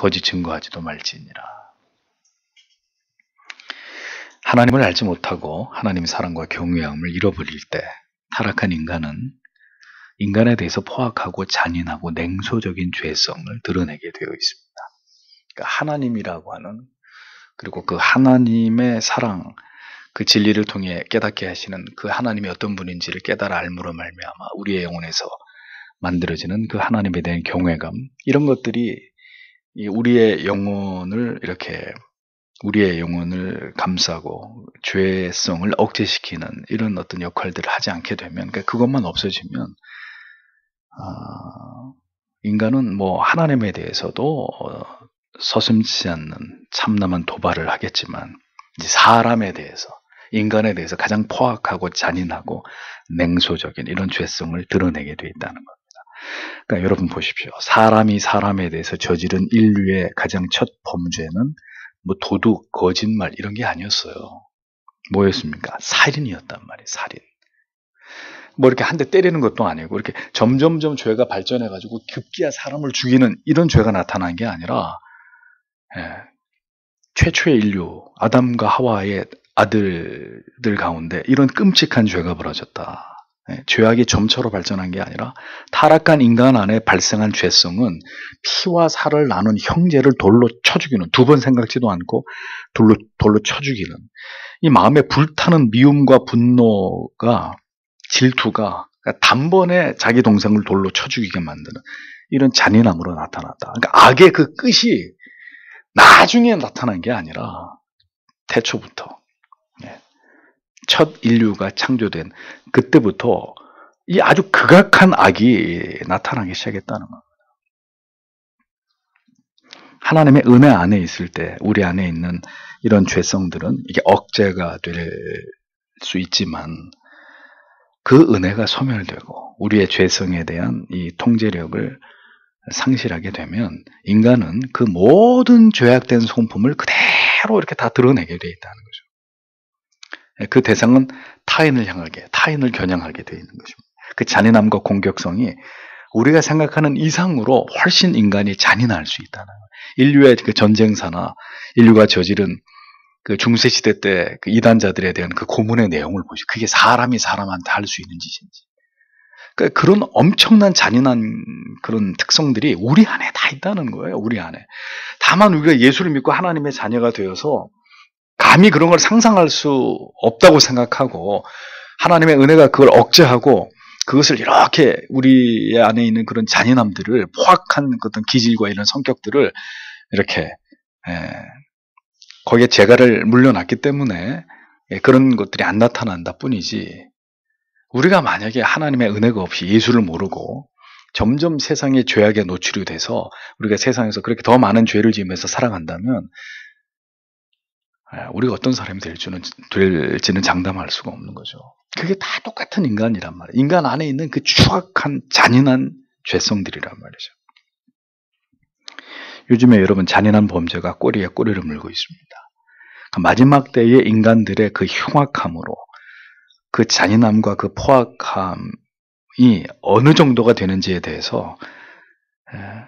거짓 증거하지도 말지니라. 하나님을 알지 못하고 하나님의 사랑과 경외함을 잃어버릴 때 타락한 인간은 인간에 대해서 포악하고 잔인하고 냉소적인 죄성을 드러내게 되어 있습니다. 그러니까 하나님이라고 하는, 그리고 그 하나님의 사랑, 그 진리를 통해 깨닫게 하시는 그 하나님이 어떤 분인지를 깨달아 알므로 말미암아 우리의 영혼에서 만들어지는 그 하나님에 대한 경외감, 이런 것들이 우리의 영혼을 감싸고 죄성을 억제시키는 이런 어떤 역할들을 하지 않게 되면, 그러니까 그것만 없어지면 인간은 하나님에 대해서도 서슴지 않는 참남한 도발을 하겠지만, 이제 사람에 대해서, 인간에 대해서 가장 포악하고 잔인하고 냉소적인 이런 죄성을 드러내게 되어 있다는 겁니다. 그러니까 여러분 보십시오. 사람이 사람에 대해서 저지른 인류의 가장 첫 범죄는 도둑, 거짓말 이런 게 아니었어요. 뭐였습니까? 살인이었단 말이에요. 살인. 이렇게 한 대 때리는 것도 아니고, 이렇게 점점점 죄가 발전해가지고 급기야 사람을 죽이는 이런 죄가 나타난 게 아니라, 최초의 인류, 아담과 하와의 아들들 가운데 이런 끔찍한 죄가 벌어졌다. 죄악이 점차로 발전한 게 아니라 타락한 인간 안에 발생한 죄성은 피와 살을 나눈 형제를 돌로 쳐 죽이는, 두 번 생각지도 않고 돌로 쳐 죽이는, 이 마음에 불타는 미움과 분노가, 질투가 단번에 자기 동생을 돌로 쳐 죽이게 만드는 이런 잔인함으로 나타났다. 그러니까 악의 그 끝이 나중에 나타난 게 아니라 태초부터, 첫 인류가 창조된 그때부터 이 아주 극악한 악이 나타나기 시작했다는 겁니다. 하나님의 은혜 안에 있을 때 우리 안에 있는 이런 죄성들은 이게 억제가 될 수 있지만, 그 은혜가 소멸되고 우리의 죄성에 대한 이 통제력을 상실하게 되면 인간은 그 모든 죄악된 성품을 그대로 이렇게 다 드러내게 되어 있다는 거죠. 그 대상은 타인을 겨냥하게 되어 있는 것입니다. 그 잔인함과 공격성이 우리가 생각하는 이상으로 훨씬 인간이 잔인할 수 있다는 거예요. 인류의 그 전쟁사나 인류가 저지른 그 중세시대 때 그 이단자들에 대한 그 고문의 내용을 보시고, 그게 사람이 사람한테 할 수 있는 짓인지. 그러니까 그런 엄청난 잔인한 그런 특성들이 우리 안에 다 있다는 거예요. 우리 안에. 다만 우리가 예수를 믿고 하나님의 자녀가 되어서 감히 그런 걸 상상할 수 없다고 생각하고, 하나님의 은혜가 그걸 억제하고 그것을 이렇게 우리 안에 있는 그런 잔인함들을, 포악한 어떤 기질과 이런 성격들을 이렇게 거기에 재갈을 물려놨기 때문에 그런 것들이 안 나타난다 뿐이지, 우리가 만약에 하나님의 은혜가 없이 예수를 모르고 점점 세상의 죄악에 노출이 돼서 우리가 세상에서 그렇게 더 많은 죄를 지으면서 살아간다면 우리가 어떤 사람이 될지는 장담할 수가 없는 거죠. 그게 다 똑같은 인간이란 말이에요. 인간 안에 있는 그 추악한 잔인한 죄성들이란 말이죠. 요즘에 여러분, 잔인한 범죄가 꼬리에 꼬리를 물고 있습니다. 마지막 때의 인간들의 그 흉악함으로 그 잔인함과 그 포악함이 어느 정도가 되는지에 대해서,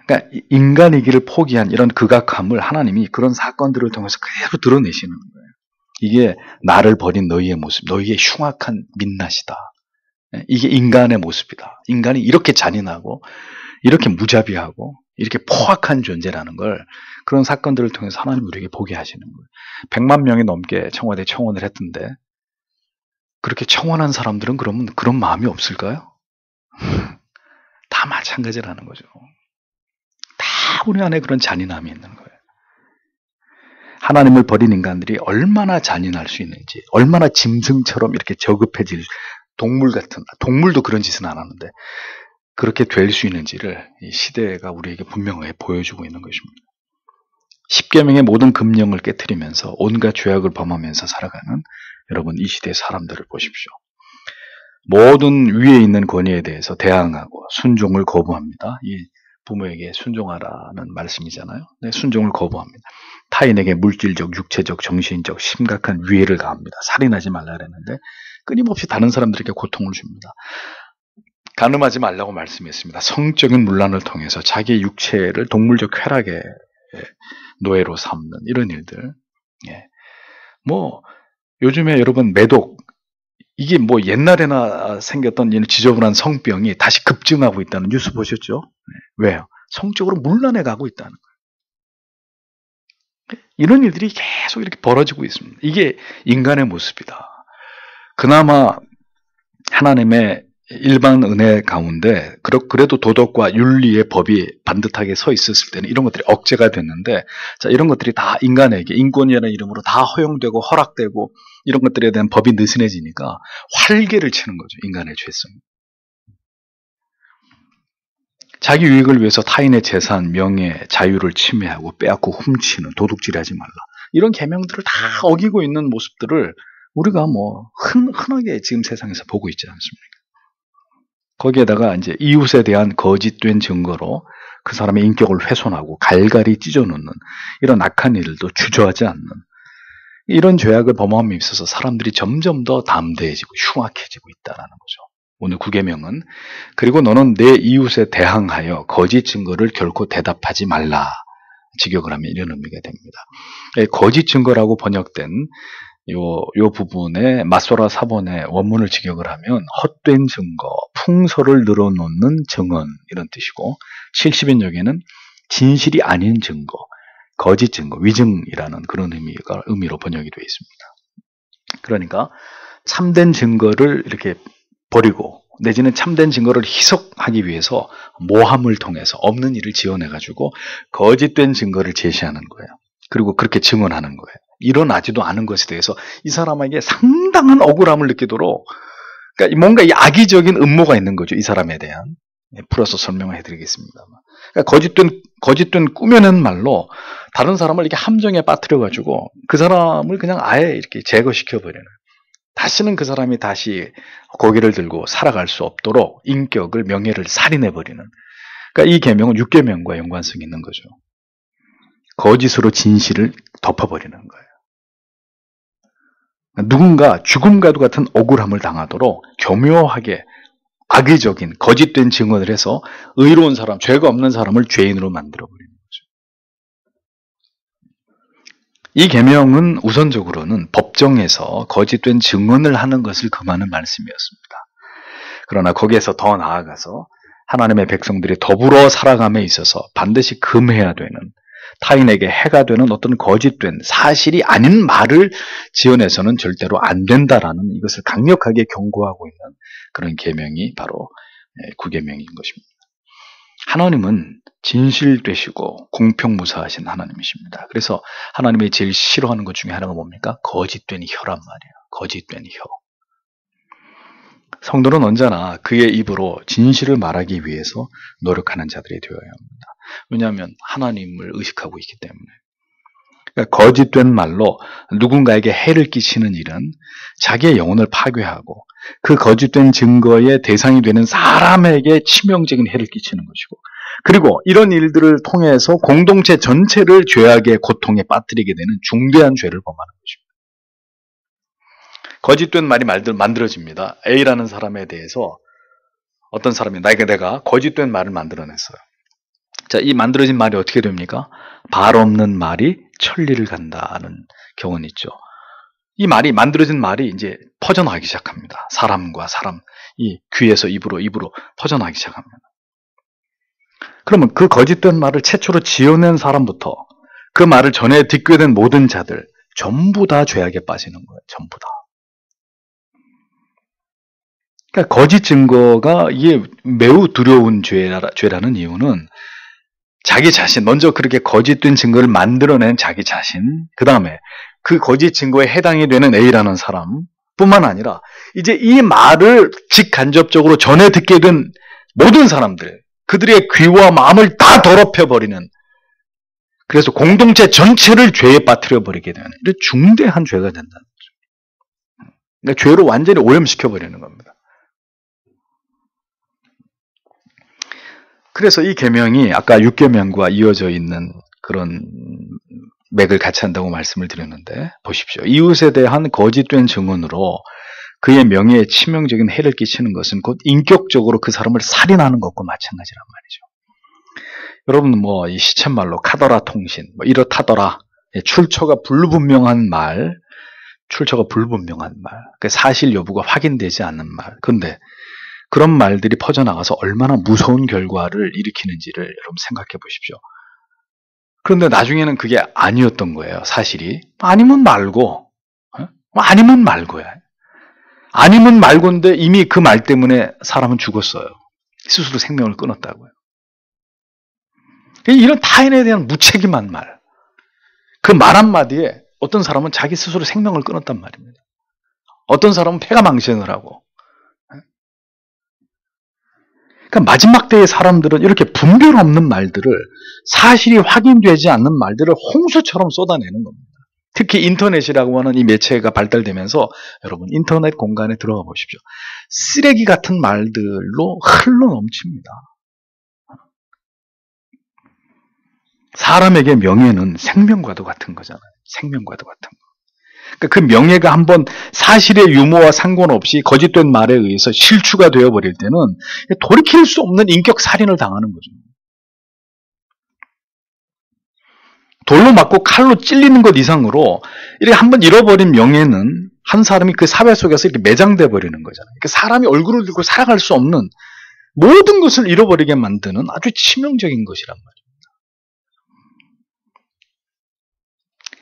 그러니까 인간이기를 포기한 이런 극악함을 하나님이 그런 사건들을 통해서 그대로 드러내시는 거예요. 이게 나를 버린 너희의 모습, 너희의 흉악한 민낯이다. 이게 인간의 모습이다. 인간이 이렇게 잔인하고 이렇게 무자비하고 이렇게 포악한 존재라는 걸, 그런 사건들을 통해서 하나님 우리에게 보게 하시는 거예요. 100만 명이 넘게 청와대 청원을 했던데, 그렇게 청원한 사람들은 그러면 그런 마음이 없을까요? 다 마찬가지라는 거죠. 다 우리 안에 그런 잔인함이 있는 거예요. 하나님을 버린 인간들이 얼마나 잔인할 수 있는지, 얼마나 짐승처럼 이렇게 저급해질, 동물도 그런 짓은 안 하는데 그렇게 될 수 있는지를 이 시대가 우리에게 분명하게 보여주고 있는 것입니다. 십계명의 모든 금령을 깨트리면서 온갖 죄악을 범하면서 살아가는 여러분, 이 시대의 사람들을 보십시오. 모든 위에 있는 권위에 대해서 대항하고 순종을 거부합니다. 이 부모에게 순종하라는 말씀이잖아요. 네, 순종을 거부합니다. 타인에게 물질적, 육체적, 정신적 심각한 위해를 가합니다. 살인하지 말라 그랬는데 끊임없이 다른 사람들에게 고통을 줍니다. 간음하지 말라고 말씀했습니다. 성적인 문란을 통해서 자기의 육체를 동물적 쾌락에 노예로 삼는 이런 일들. 뭐 요즘에 여러분 매독 이게 뭐 옛날에나 생겼던 이런 지저분한 성병이 다시 급증하고 있다는 뉴스 보셨죠? 왜요? 성적으로 문란해 가고 있다는 거예요. 이런 일들이 계속 이렇게 벌어지고 있습니다. 이게 인간의 모습이다. 그나마 하나님의 일반 은혜 가운데 그래도 도덕과 윤리의 법이 반듯하게 서 있었을 때는 이런 것들이 억제가 됐는데, 자, 이런 것들이 다 인간에게 인권이라는 이름으로 다 허용되고 허락되고 이런 것들에 대한 법이 느슨해지니까 활개를 치는 거죠. 인간의 죄성. 자기 유익을 위해서 타인의 재산, 명예, 자유를 침해하고 빼앗고 훔치는, 도둑질하지 말라, 이런 계명들을 다 어기고 있는 모습들을 우리가 뭐 흔하게 지금 세상에서 보고 있지 않습니까? 거기에다가 이제 이웃에 대한 거짓된 증거로 그 사람의 인격을 훼손하고 갈갈이 찢어놓는 이런 악한 일들도 주저하지 않는 이런 죄악을 범함에 있어서 사람들이 점점 더 담대해지고 흉악해지고 있다는 거죠. 오늘 9계명은 그리고 너는 내 이웃에 대항하여 거짓 증거를 결코 대답하지 말라. 직역을 하면 이런 의미가 됩니다. 거짓 증거라고 번역된 요 부분에 마소라 사본의 원문을 직역을 하면 헛된 증거, 풍설을 늘어놓는 증언 이런 뜻이고, 70인역에는 진실이 아닌 증거, 거짓 증거, 위증이라는 그런 의미로 번역이 되어 있습니다. 그러니까 참된 증거를 이렇게 버리고 내지는 참된 증거를 희석하기 위해서 모함을 통해서 없는 일을 지어내가지고 거짓된 증거를 제시하는 거예요. 그리고 그렇게 증언하는 거예요. 일어나지도 않은 것에 대해서 이 사람에게 상당한 억울함을 느끼도록, 그러니까 뭔가 이 악의적인 음모가 있는 거죠. 이 사람에 대한. 풀어서 설명을 해드리겠습니다만. 그러니까 거짓된 꾸며낸 말로 다른 사람을 이렇게 함정에 빠뜨려가지고 그 사람을 그냥 아예 이렇게 제거시켜버리는. 다시는 그 사람이 다시 고개를 들고 살아갈 수 없도록 인격을, 명예를 살인해버리는. 그러니까 이 계명은 6계명과 연관성이 있는 거죠. 거짓으로 진실을 덮어버리는 거예요. 누군가 죽음과도 같은 억울함을 당하도록 교묘하게 악의적인 거짓된 증언을 해서 의로운 사람, 죄가 없는 사람을 죄인으로 만들어버리는 거죠. 이 계명은 우선적으로는 법정에서 거짓된 증언을 하는 것을 금하는 말씀이었습니다. 그러나 거기에서 더 나아가서 하나님의 백성들이 더불어 살아감에 있어서 반드시 금해야 되는, 타인에게 해가 되는 어떤 거짓된 사실이 아닌 말을 지어내서는 절대로 안 된다라는 이것을 강력하게 경고하고 있는 그런 계명이 바로 9계명인 것입니다. 하나님은 진실되시고 공평무사하신 하나님이십니다. 그래서 하나님이 제일 싫어하는 것 중에 하나가 뭡니까? 거짓된 혀란 말이에요. 거짓된 혀. 성도는 언제나 그의 입으로 진실을 말하기 위해서 노력하는 자들이 되어야 합니다. 왜냐하면 하나님을 의식하고 있기 때문에. 그러니까 거짓된 말로 누군가에게 해를 끼치는 일은 자기의 영혼을 파괴하고 그 거짓된 증거의 대상이 되는 사람에게 치명적인 해를 끼치는 것이고, 그리고 이런 일들을 통해서 공동체 전체를 죄악의 고통에 빠뜨리게 되는 중대한 죄를 범하는 것입니다. 거짓된 말이 만들어집니다. A라는 사람에 대해서 어떤 사람이 내가 거짓된 말을 만들어냈어요. 자, 이 만들어진 말이 어떻게 됩니까? 발 없는 말이 천리를 간다는 경우는 있죠. 이 말이, 만들어진 말이 이제 퍼져나가기 시작합니다. 사람과 사람, 이 귀에서 입으로 퍼져나가기 시작합니다. 그러면 그 거짓된 말을 최초로 지어낸 사람부터 그 말을 전해 듣게 된 모든 자들 전부 다 죄악에 빠지는 거예요. 전부 다. 그러니까 거짓 증거가 이게 매우 두려운 죄라는 이유는 자기 자신, 먼저 그렇게 거짓된 증거를 만들어낸 자기 자신, 그 다음에 그 거짓 증거에 해당이 되는 A라는 사람 뿐만 아니라 이제 이 말을 직간접적으로 전해 듣게 된 모든 사람들, 그들의 귀와 마음을 다 더럽혀버리는, 그래서 공동체 전체를 죄에 빠뜨려버리게 되는 이런 중대한 죄가 된다는 거죠. 그러니까 죄로 완전히 오염시켜버리는 겁니다. 그래서 이 계명이 아까 6계명과 이어져 있는 그런 맥을 같이 한다고 말씀을 드렸는데, 보십시오. 이웃에 대한 거짓된 증언으로 그의 명예에 치명적인 해를 끼치는 것은 곧 인격적으로 그 사람을 살인하는 것과 마찬가지란 말이죠. 여러분 뭐 이 시쳇말로 카더라 통신, 뭐 이렇다더라, 출처가 불분명한 말, 그 사실 여부가 확인되지 않는 말. 근데 그런 말들이 퍼져나가서 얼마나 무서운 결과를 일으키는지를 여러분 생각해 보십시오. 그런데 나중에는 그게 아니었던 거예요, 사실이. 아니면 말고, 아니면 말고야. 아니면 말고인데 이미 그 말 때문에 사람은 죽었어요. 스스로 생명을 끊었다고요. 이런 타인에 대한 무책임한 말. 그 말 한마디에 어떤 사람은 자기 스스로 생명을 끊었단 말입니다. 어떤 사람은 폐가 망신을 하고. 그러니까 마지막 때의 사람들은 이렇게 분별 없는 말들을, 사실이 확인되지 않는 말들을 홍수처럼 쏟아내는 겁니다. 특히 인터넷이라고 하는 이 매체가 발달되면서 여러분 인터넷 공간에 들어가 보십시오. 쓰레기 같은 말들로 흘러 넘칩니다. 사람에게 명예는 생명과도 같은 거잖아요. 생명과도 같은 거. 그러니까 그 명예가 한번 사실의 유무와 상관없이 거짓된 말에 의해서 실추가 되어버릴 때는 돌이킬 수 없는 인격 살인을 당하는 거죠. 돌로 맞고 칼로 찔리는 것 이상으로 이렇게 한번 잃어버린 명예는 한 사람이 그 사회 속에서 이렇게 매장돼 버리는 거잖아요. 그러니까 사람이 얼굴을 들고 살아갈 수 없는 모든 것을 잃어버리게 만드는 아주 치명적인 것이란 말이에요.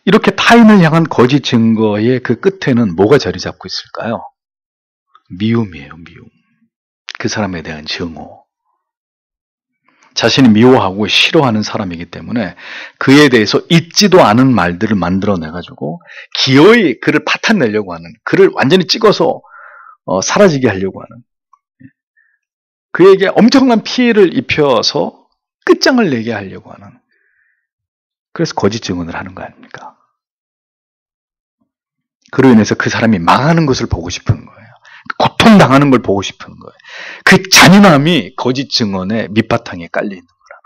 이렇게 타인을 향한 거짓 증거의 그 끝에는 뭐가 자리 잡고 있을까요? 미움이에요, 미움. 그 사람에 대한 증오. 자신이 미워하고 싫어하는 사람이기 때문에 그에 대해서 있지도 않은 말들을 만들어내가지고 기어이 그를 파탄내려고 하는, 그를 완전히 찍어서 사라지게 하려고 하는, 그에게 엄청난 피해를 입혀서 끝장을 내게 하려고 하는, 그래서 거짓 증언을 하는 거 아닙니까? 그로 인해서 그 사람이 망하는 것을 보고 싶은 거예요. 고통당하는 걸 보고 싶은 거예요. 그 잔인함이 거짓 증언의 밑바탕에 깔려 있는 거라는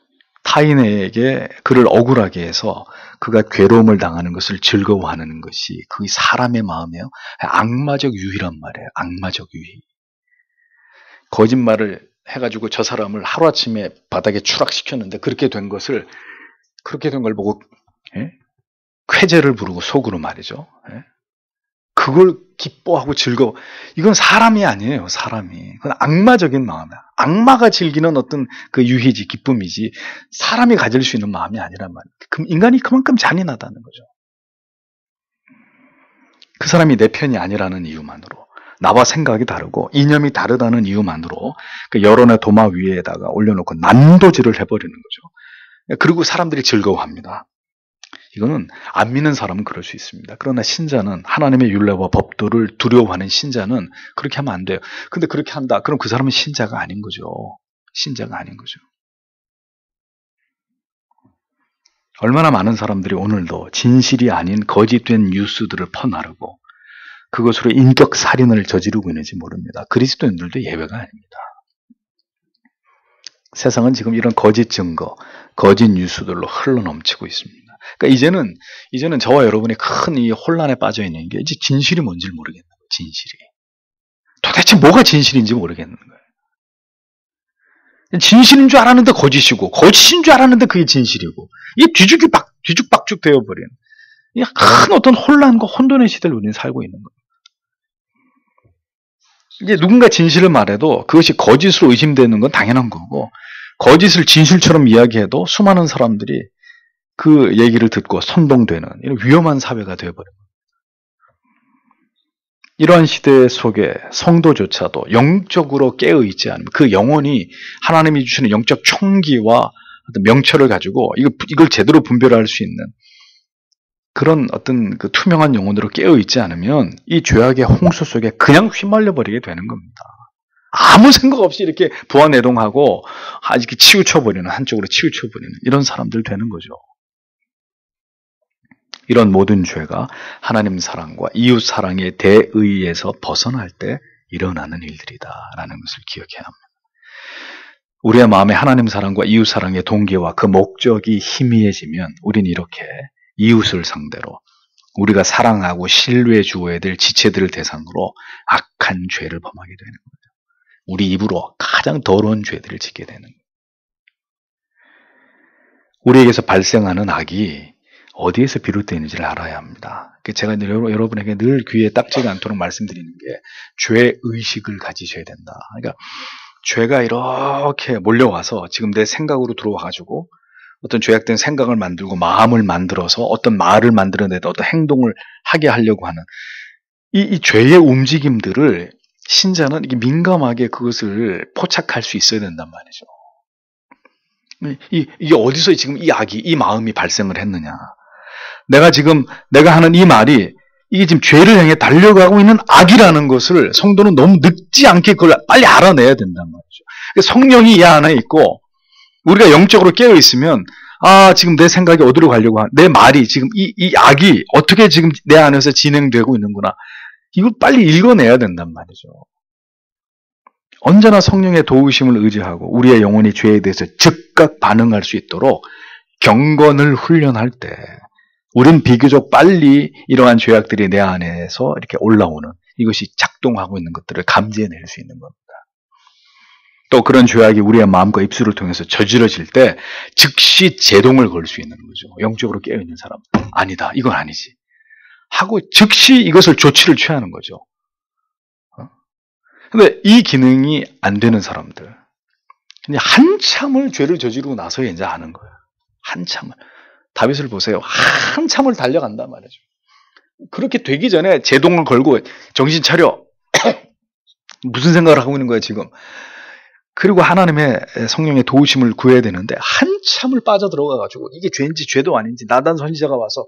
거예요. 타인에게 그를 억울하게 해서 그가 괴로움을 당하는 것을 즐거워하는 것이 그 사람의 마음이에요. 악마적 유희란 말이에요. 악마적 유희. 거짓말을 해가지고 저 사람을 하루아침에 바닥에 추락시켰는데 그렇게 된 걸 보고 쾌재를 부르고 속으로 말이죠. 그걸 기뻐하고 즐거워. 이건 사람이 아니에요, 사람이. 그건 악마적인 마음이야. 악마가 즐기는 어떤 그 유희지, 기쁨이지, 사람이 가질 수 있는 마음이 아니란 말이에요. 그럼 인간이 그만큼 잔인하다는 거죠. 그 사람이 내 편이 아니라는 이유만으로, 나와 생각이 다르고 이념이 다르다는 이유만으로 그 여론의 도마 위에다가 올려놓고 난도질을 해버리는 거죠. 그리고 사람들이 즐거워합니다. 이거는 안 믿는 사람은 그럴 수 있습니다. 그러나 신자는, 하나님의 율례와 법도를 두려워하는 신자는 그렇게 하면 안 돼요. 근데 그렇게 한다. 그럼 그 사람은 신자가 아닌 거죠. 신자가 아닌 거죠. 얼마나 많은 사람들이 오늘도 진실이 아닌 거짓된 뉴스들을 퍼나르고 그것으로 인격 살인을 저지르고 있는지 모릅니다. 그리스도인들도 예외가 아닙니다. 세상은 지금 이런 거짓 증거, 거짓 뉴스들로 흘러넘치고 있습니다. 그러니까 이제는 저와 여러분이 큰 이 혼란에 빠져 있는 게 이제 진실이 뭔지를 모르겠는 거예요. 진실이. 도대체 뭐가 진실인지 모르겠는 거예요. 진실인 줄 알았는데 거짓이고, 거짓인 줄 알았는데 그게 진실이고, 이게 뒤죽박죽 되어버린 큰 어떤 혼란과 혼돈의 시대를 우리는 살고 있는 거예요. 이제 누군가 진실을 말해도 그것이 거짓으로 의심되는 건 당연한 거고, 거짓을 진실처럼 이야기해도 수많은 사람들이 그 얘기를 듣고 선동되는 이런 위험한 사회가 되어버린 거예요. 이러한 시대 속에 성도조차도 영적으로 깨어있지 않으면 그 영혼이 하나님이 주시는 영적 총기와 어떤 명철을 가지고 이걸 제대로 분별할 수 있는 그런 어떤 그 투명한 영혼으로 깨어있지 않으면 이 죄악의 홍수 속에 그냥 휘말려 버리게 되는 겁니다. 아무 생각 없이 이렇게 부안해동하고 이렇게 치우쳐버리는, 한쪽으로 치우쳐버리는 이런 사람들 되는 거죠. 이런 모든 죄가 하나님 사랑과 이웃 사랑의 대의에서 벗어날 때 일어나는 일들이다라는 것을 기억해야 합니다. 우리의 마음에 하나님 사랑과 이웃 사랑의 동기와 그 목적이 희미해지면 우린 이렇게 이웃을 상대로 우리가 사랑하고 신뢰해 주어야 될 지체들을 대상으로 악한 죄를 범하게 되는 거예요. 우리 입으로 가장 더러운 죄들을 짓게 되는 거예요. 우리에게서 발생하는 악이 어디에서 비롯되는지를 알아야 합니다. 제가 여러분에게 늘 귀에 딱지가 않도록 말씀드리는 게 죄의식을 가지셔야 된다. 그러니까 죄가 이렇게 몰려와서 지금 내 생각으로 들어와가지고 어떤 죄악된 생각을 만들고 마음을 만들어서 어떤 말을 만들어내다 어떤 행동을 하게 하려고 하는 이 죄의 움직임들을 신자는 이게 민감하게 그것을 포착할 수 있어야 된단 말이죠. 이게 어디서 지금 이 악이, 이 마음이 발생을 했느냐. 내가 하는 이 말이 이게 지금 죄를 향해 달려가고 있는 악이라는 것을 성도는 너무 늦지 않게 그걸 빨리 알아내야 된단 말이죠. 성령이 이 안에 있고 우리가 영적으로 깨어 있으면 지금 내 생각이 어디로 가려고 내 말이 지금 이 악이 어떻게 지금 내 안에서 진행되고 있는구나. 이걸 빨리 읽어내야 된단 말이죠. 언제나 성령의 도우심을 의지하고 우리의 영혼이 죄에 대해서 즉각 반응할 수 있도록 경건을 훈련할 때 우린 비교적 빨리 이러한 죄악들이 내 안에서 이렇게 올라오는 이것이 작동하고 있는 것들을 감지해낼 수 있는 겁니다. 또 그런 죄악이 우리의 마음과 입술을 통해서 저지러질 때 즉시 제동을 걸 수 있는 거죠. 영적으로 깨어있는 사람. 아니다. 이건 아니지. 하고 즉시 이것을 조치를 취하는 거죠. 근데 이 기능이 안 되는 사람들. 한참을 죄를 저지르고 나서 이제 하는 거예요. 한참을. 다윗을 보세요. 한참을 달려간단 말이죠. 그렇게 되기 전에 제동을 걸고 정신 차려. 무슨 생각을 하고 있는 거야 지금. 그리고 하나님의 성령의 도우심을 구해야 되는데 한참을 빠져들어가가지고 이게 죄인지 죄도 아닌지 나단 선지자가 와서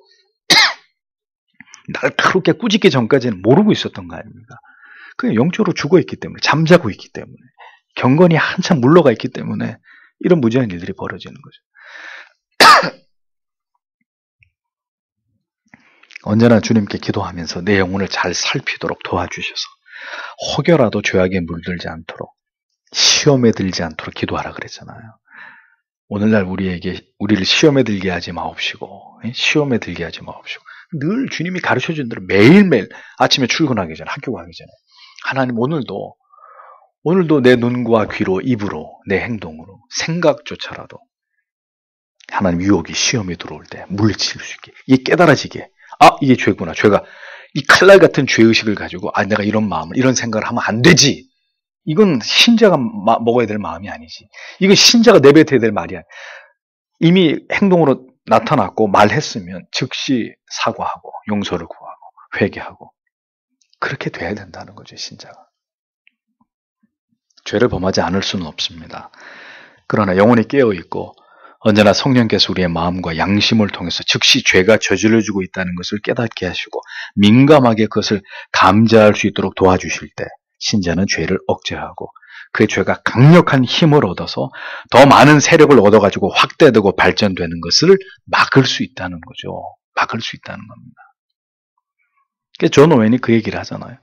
나를 그렇게 꾸짖기 전까지는 모르고 있었던 거 아닙니까? 그냥 영적으로 죽어있기 때문에 잠자고 있기 때문에 경건이 한참 물러가 있기 때문에 이런 무지한 일들이 벌어지는 거죠. 언제나 주님께 기도하면서 내 영혼을 잘 살피도록 도와주셔서 혹여라도 죄악에 물들지 않도록 시험에 들지 않도록 기도하라 그랬잖아요. 오늘날 우리를 시험에 들게 하지 마옵시고 시험에 들게 하지 마옵시고 늘 주님이 가르쳐준 대로 매일매일 아침에 출근하기 전에 학교 가기 전에 하나님 오늘도 내 눈과 귀로 입으로 내 행동으로 생각조차라도 하나님 유혹이 시험에 들어올 때 물리칠 수 있게 이게 깨달아지게 이게 죄구나. 죄가 이 칼날 같은 죄의식을 가지고 내가 이런 마음을 이런 생각을 하면 안 되지. 이건 신자가 먹어야 될 마음이 아니지. 이건 신자가 내뱉어야 될 말이야. 이미 행동으로 나타났고 말했으면 즉시 사과하고 용서를 구하고 회개하고 그렇게 돼야 된다는 거죠. 신자가. 죄를 범하지 않을 수는 없습니다. 그러나 영혼이 깨어있고 언제나 성령께서 우리의 마음과 양심을 통해서 즉시 죄가 저질러지고 있다는 것을 깨닫게 하시고 민감하게 그것을 감지할 수 있도록 도와주실 때 신자는 죄를 억제하고 그 죄가 강력한 힘을 얻어서 더 많은 세력을 얻어가지고 확대되고 발전되는 것을 막을 수 있다는 거죠. 막을 수 있다는 겁니다. 존 오웬이 그 얘기를 하잖아요.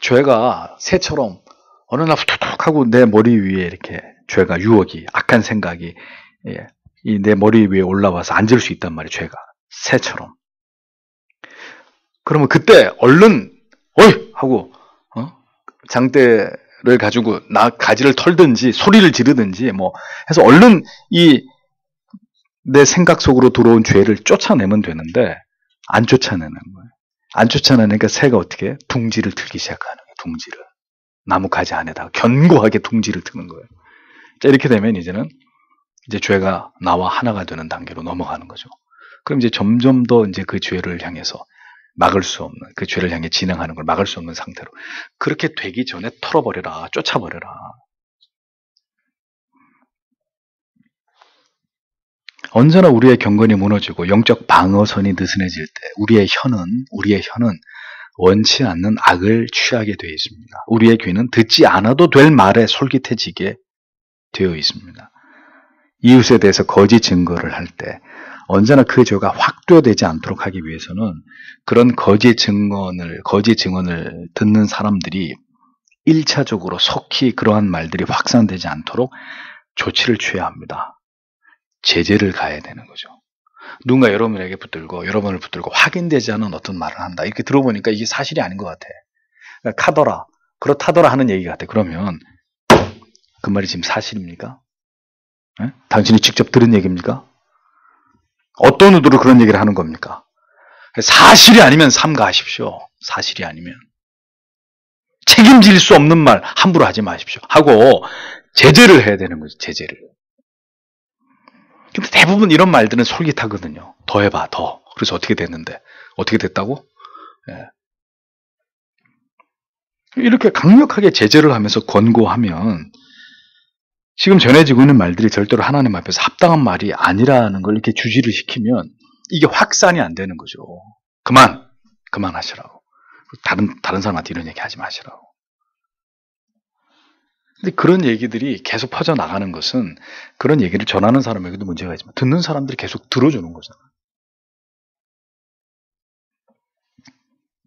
죄가 새처럼 어느 날 툭툭 하고 내 머리 위에 이렇게 죄가 유혹이 악한 생각이 이 내 머리 위에 올라와서 앉을 수 있단 말이에요. 죄가 새처럼. 그러면 그때 얼른 어이 하고 장대를 가지고 가지를 털든지 소리를 지르든지 뭐 해서 얼른 이 내 생각 속으로 들어온 죄를 쫓아내면 되는데 안 쫓아내는 거예요. 안 쫓아내니까 새가 어떻게 둥지를 틀기 시작하는 거예요. 둥지를. 나무 가지 안에다가 견고하게 둥지를 트는 거예요. 자, 이렇게 되면 이제는 이제 죄가 나와 하나가 되는 단계로 넘어가는 거죠. 그럼 이제 점점 더 이제 그 죄를 향해서 막을 수 없는, 그 죄를 향해 진행하는 걸 막을 수 없는 상태로. 그렇게 되기 전에 털어버려라, 쫓아버려라. 언제나 우리의 경건이 무너지고 영적 방어선이 느슨해질 때 우리의 혀는 원치 않는 악을 취하게 되어 있습니다. 우리의 귀는 듣지 않아도 될 말에 솔깃해지게 되어 있습니다. 이웃에 대해서 거짓 증거를 할 때 언제나 그 죄가 확대되지 않도록 하기 위해서는 그런 거짓 증언을 듣는 사람들이 1차적으로 속히 그러한 말들이 확산되지 않도록 조치를 취해야 합니다. 제재를 가해야 되는 거죠. 누군가 여러분을 붙들고 확인되지 않은 어떤 말을 한다. 이렇게 들어보니까 이게 사실이 아닌 것 같아. 그러니까 그렇다더라 하는 얘기 같아. 그러면 그 말이 지금 사실입니까? 예? 당신이 직접 들은 얘기입니까? 어떤 의도로 그런 얘기를 하는 겁니까? 사실이 아니면 삼가하십시오. 사실이 아니면. 책임질 수 없는 말 함부로 하지 마십시오. 하고 제재를 해야 되는 거죠. 제재를. 근데 대부분 이런 말들은 솔깃하거든요. 더 해봐, 더. 그래서 어떻게 됐는데? 어떻게 됐다고? 예. 이렇게 강력하게 제재를 하면서 권고하면 지금 전해지고 있는 말들이 절대로 하나님 앞에서 합당한 말이 아니라는 걸 이렇게 주지를 시키면 이게 확산이 안 되는 거죠. 그만하시라고. 다른 사람한테 이런 얘기 하지 마시라고. 근데 그런 얘기들이 계속 퍼져나가는 것은 그런 얘기를 전하는 사람에게도 문제가 있지만 듣는 사람들이 계속 들어주는 거잖아요.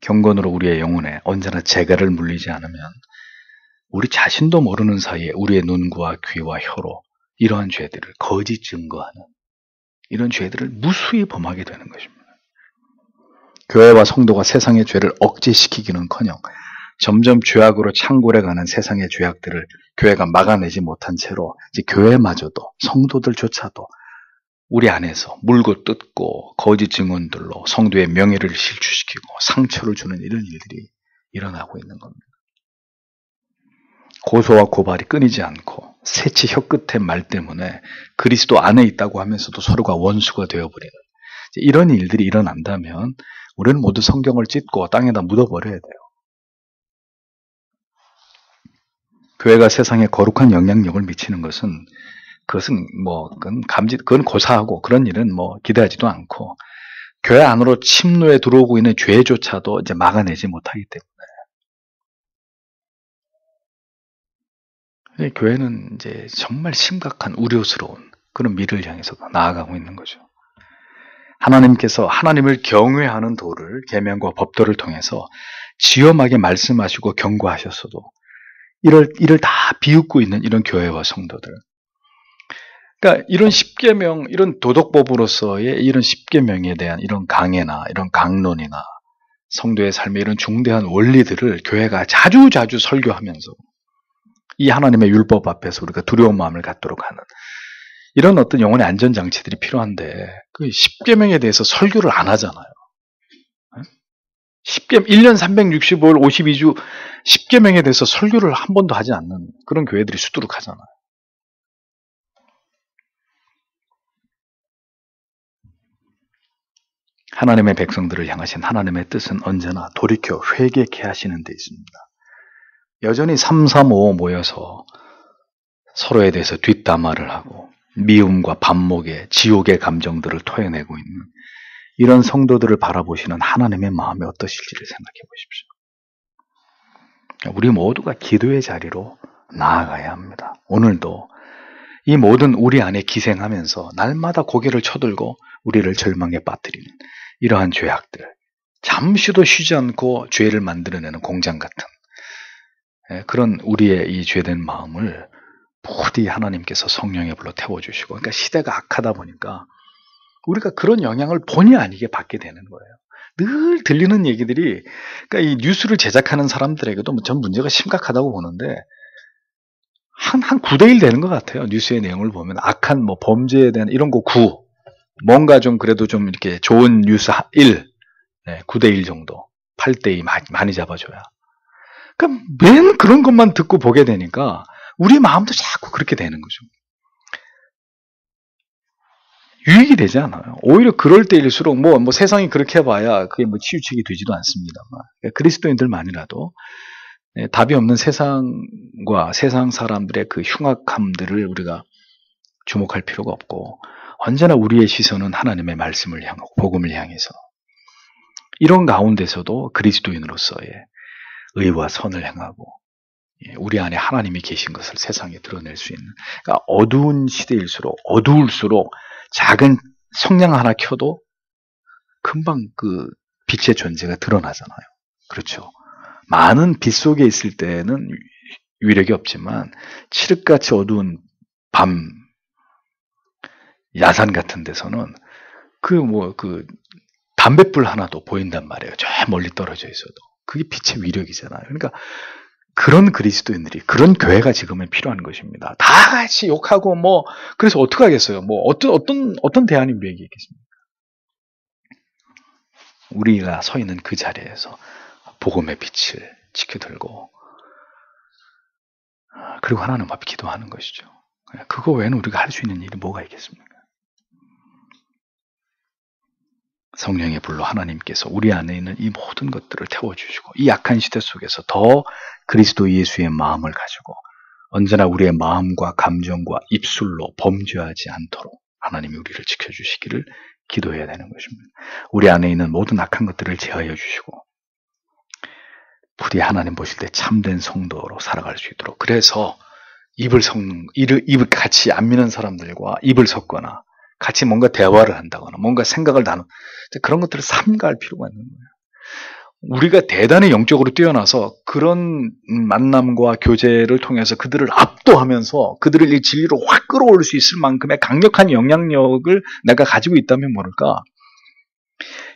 경건으로 우리의 영혼에 언제나 재갈을 물리지 않으면 우리 자신도 모르는 사이에 우리의 눈과 귀와 혀로 이러한 죄들을 거짓 증거하는 이런 죄들을 무수히 범하게 되는 것입니다. 교회와 성도가 세상의 죄를 억제시키기는커녕 점점 죄악으로 창궐해가는 세상의 죄악들을 교회가 막아내지 못한 채로 이제 교회마저도 성도들조차도 우리 안에서 물고 뜯고 거짓 증언들로 성도의 명예를 실추시키고 상처를 주는 이런 일들이 일어나고 있는 겁니다. 고소와 고발이 끊이지 않고 새치 혀끝의 말 때문에 그리스도 안에 있다고 하면서도 서로가 원수가 되어버리는 이런 일들이 일어난다면 우리는 모두 성경을 찢고 땅에다 묻어버려야 돼요. 교회가 세상에 거룩한 영향력을 미치는 것은 그건 고사하고 그런 일은 기대하지도 않고 교회 안으로 침노에 들어오고 있는 죄조차도 이제 막아내지 못하기 때문에 교회는 이제 정말 심각한 우려스러운 그런 미래를 향해서 나아가고 있는 거죠. 하나님께서 하나님을 경외하는 도를 계명과 법도를 통해서 지엄하게 말씀하시고 경고하셨어도 이를 다 비웃고 있는 이런 교회와 성도들. 그러니까 이런 십계명, 이런 도덕법으로서의 이런 십계명에 대한 이런 강해나 이런 강론이나 성도의 삶의 이런 중대한 원리들을 교회가 자주 설교하면서 이 하나님의 율법 앞에서 우리가 두려운 마음을 갖도록 하는 이런 어떤 영혼의 안전장치들이 필요한데 그 십계명에 대해서 설교를 안 하잖아요. 1년 365일 52주 십계명에 대해서 설교를 한 번도 하지 않는 그런 교회들이 수두룩하잖아요. 하나님의 백성들을 향하신 하나님의 뜻은 언제나 돌이켜 회개케 하시는 데 있습니다. 여전히 335 모여서 서로에 대해서 뒷담화를 하고 미움과 반목의 지옥의 감정들을 토해내고 있는 이런 성도들을 바라보시는 하나님의 마음이 어떠실지를 생각해 보십시오. 우리 모두가 기도의 자리로 나아가야 합니다. 오늘도 이 모든 우리 안에 기생하면서 날마다 고개를 쳐들고 우리를 절망에 빠뜨리는 이러한 죄악들, 잠시도 쉬지 않고 죄를 만들어내는 공장 같은 그런 우리의 이 죄된 마음을 부디 하나님께서 성령의 불로 태워주시고, 그러니까 시대가 악하다 보니까 우리가 그런 영향을 본의 아니게 받게 되는 거예요. 늘 들리는 얘기들이, 그러니까 이 뉴스를 제작하는 사람들에게도 전 문제가 심각하다고 보는데, 한 9대1 되는 것 같아요. 뉴스의 내용을 보면. 악한 범죄에 대한 이런 거 9. 뭔가 좀 그래도 좀 이렇게 좋은 뉴스 1. 9대1 정도. 8대2 많이 잡아줘야. 그러니까 맨 그런 것만 듣고 보게 되니까 우리 마음도 자꾸 그렇게 되는 거죠. 유익이 되지 않아요. 오히려 그럴 때일수록 세상이 그렇게 해봐야 그게 치유책이 되지도 않습니다만, 그리스도인들만이라도 답이 없는 세상과 세상 사람들의 그 흉악함들을 우리가 주목할 필요가 없고, 언제나 우리의 시선은 하나님의 말씀을 향하고 복음을 향해서 이런 가운데서도 그리스도인으로서의 의와 선을 행하고 우리 안에 하나님이 계신 것을 세상에 드러낼 수 있는, 그러니까 어두운 시대일수록 어두울수록 작은 성냥 하나 켜도 금방 그 빛의 존재가 드러나잖아요. 그렇죠. 많은 빛 속에 있을 때는 위력이 없지만 칠흑같이 어두운 밤 야산 같은 데서는 그 담뱃불 하나도 보인단 말이에요. 저 멀리 떨어져 있어도. 그게 빛의 위력이잖아요. 그러니까 그런 그리스도인들이, 그런 교회가 지금은 필요한 것입니다. 다 같이 욕하고 그래서 어떻게 하겠어요? 어떤 대안이 우리에게 있겠습니까? 우리가 서 있는 그 자리에서 복음의 빛을 지켜들고, 그리고 하나님 앞에 기도하는 것이죠. 그거 외에는 우리가 할 수 있는 일이 뭐가 있겠습니까? 성령의 불로 하나님께서 우리 안에 있는 이 모든 것들을 태워주시고, 이 약한 시대 속에서 더 그리스도 예수의 마음을 가지고 언제나 우리의 마음과 감정과 입술로 범죄하지 않도록 하나님이 우리를 지켜주시기를 기도해야 되는 것입니다. 우리 안에 있는 모든 악한 것들을 제하여 주시고 부디 하나님 보실 때 참된 성도로 살아갈 수 있도록, 그래서 입을 같이 안 믿는 사람들과 입을 섞거나 같이 뭔가 대화를 한다거나 뭔가 생각을 나누는 그런 것들을 삼가할 필요가 있는 거예요. 우리가 대단히 영적으로 뛰어나서 그런 만남과 교제를 통해서 그들을 압도하면서 그들을 이 진리로 확 끌어올 수 있을 만큼의 강력한 영향력을 내가 가지고 있다면 모를까,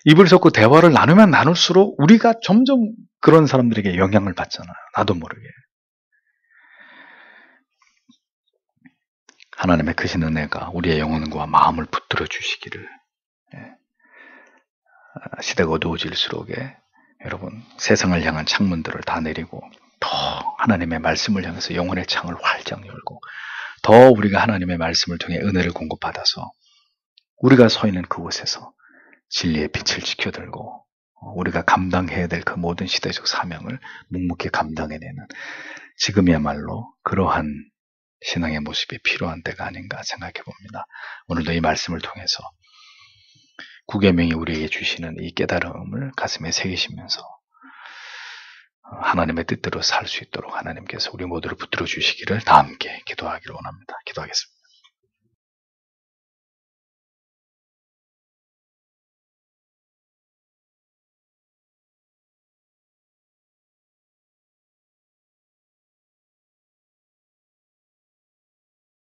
입을 섞고 대화를 나누면 나눌수록 우리가 점점 그런 사람들에게 영향을 받잖아요. 나도 모르게. 하나님의 크신 은혜가 우리의 영혼과 마음을 붙들어 주시기를, 시대가 어두워질수록에 여러분 세상을 향한 창문들을 다 내리고 더 하나님의 말씀을 향해서 영혼의 창을 활짝 열고 더 우리가 하나님의 말씀을 통해 은혜를 공급받아서 우리가 서 있는 그곳에서 진리의 빛을 지켜들고 우리가 감당해야 될 그 모든 시대적 사명을 묵묵히 감당해내는 지금이야말로 그러한 신앙의 모습이 필요한 때가 아닌가 생각해 봅니다. 오늘도 이 말씀을 통해서 구계명이 우리에게 주시는 이 깨달음을 가슴에 새기시면서 하나님의 뜻대로 살 수 있도록 하나님께서 우리 모두를 붙들어 주시기를 다 함께 기도하기를 원합니다. 기도하겠습니다.